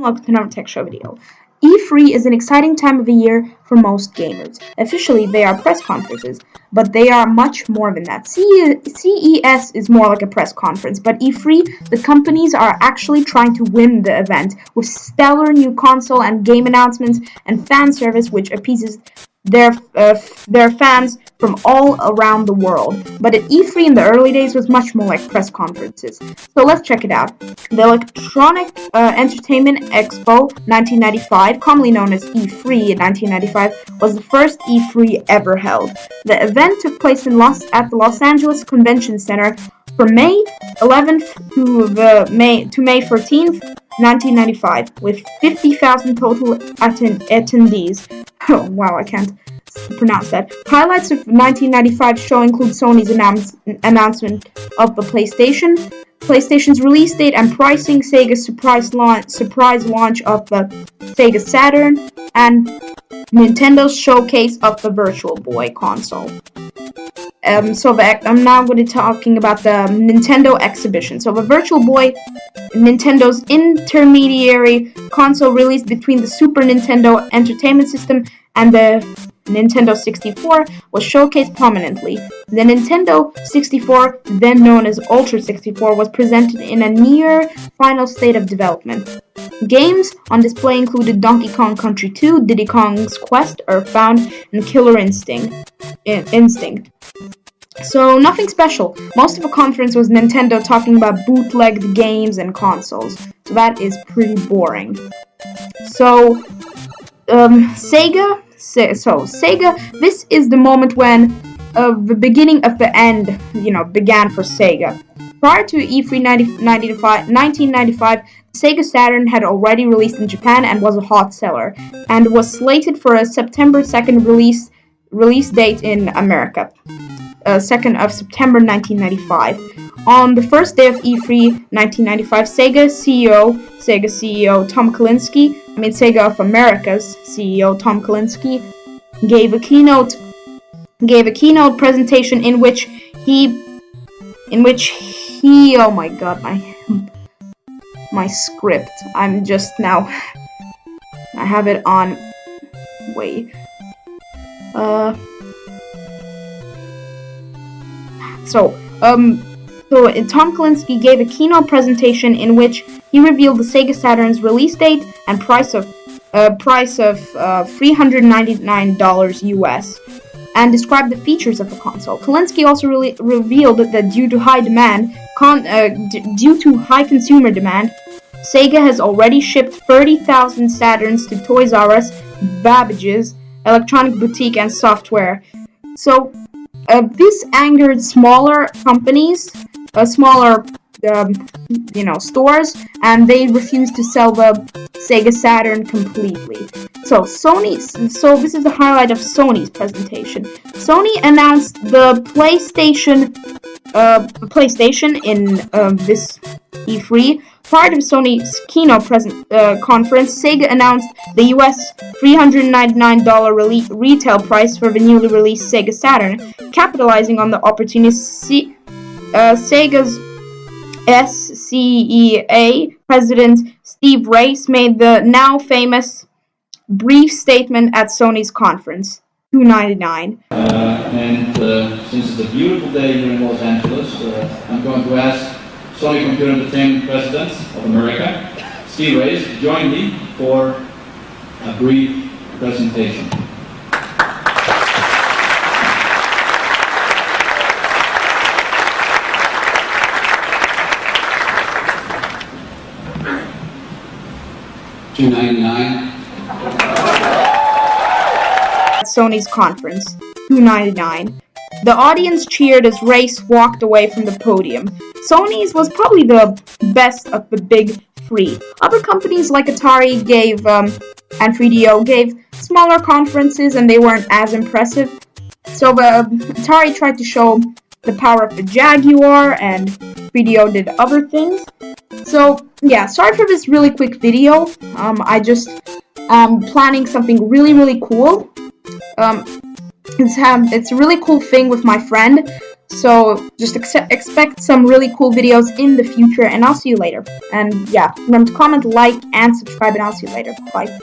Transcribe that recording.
and welcome to another tech show video. E3 is an exciting time of the year for most gamers. Officially, they are press conferences, but they are much more than that. CES is more like a press conference, but E3, the companies are actually trying to win the event with stellar new console and game announcements and fan service which appeases their fans from all around the world. But at E3 in the early days was much more like press conferences. So let's check it out. The Electronic Entertainment Expo 1995, commonly known as E3 in 1995, was the first E3 ever held. The event took place at the Los Angeles Convention Center from May 11th to May 14th, 1995, with 50,000 total attendees. Oh, wow, I can't pronounce that. Highlights of 1995 show include Sony's announcement of the PlayStation's release date and pricing, Sega's surprise launch of the Sega Saturn, and Nintendo's showcase of the Virtual Boy console. I'm now going to be talking about the Nintendo exhibition. So the Virtual Boy, Nintendo's intermediary console released between the Super Nintendo Entertainment System and the Nintendo 64, was showcased prominently. The Nintendo 64, then known as Ultra 64, was presented in a near final state of development. Games on display included Donkey Kong Country 2, Diddy Kong's Quest, Earthbound, and Killer Instinct. So nothing special. Most of the conference was Nintendo talking about bootlegged games and consoles. So that is pretty boring. So Sega, this is the moment when the beginning of the end, began for Sega. Prior to E3 1995, Sega Saturn had already released in Japan and was a hot seller, and was slated for a September 2nd release date in America. 2nd of September 1995. On the first day of E3 1995, Sega CEO Tom Kalinske, Sega of America's CEO Tom Kalinske, gave a keynote presentation in which he oh my god, my script. I'm just now, I have it on, wait, So Tom Kalinske gave a keynote presentation in which he revealed the Sega Saturn's release date and price of $399 US, and described the features of the console. Kalinske also revealed that due to high consumer demand, Sega has already shipped 30,000 Saturns to Toys R Us, Babbage's, Electronic Boutique, and Software. So this angered smaller companies, stores, and they refused to sell the Sega Saturn completely. So this is the highlight of Sony's presentation. Sony announced the PlayStation in this E3. Prior to Sony's keynote conference, Sega announced the US $399 retail price for the newly released Sega Saturn. Capitalizing on the opportunity, Sega's SCEA President Steve Race made the now famous brief statement at Sony's conference. $299. Since it's a beautiful day here in Los Angeles, I'm going to ask Sony Computer Entertainment President of America, Steve Race, to join me for a brief presentation. $299. At Sony's conference, $299. The audience cheered as Race walked away from the podium. Sony's was probably the best of the big three. Other companies like Atari and 3DO gave smaller conferences, and they weren't as impressive. So Atari tried to show the power of the Jaguar, and 3DO did other things. So yeah, sorry for this really quick video. I just am planning something really cool. It's a really cool thing with my friend. So just expect some really cool videos in the future, and I'll see you later. And yeah, remember to comment, like, and subscribe, and I'll see you later. Bye.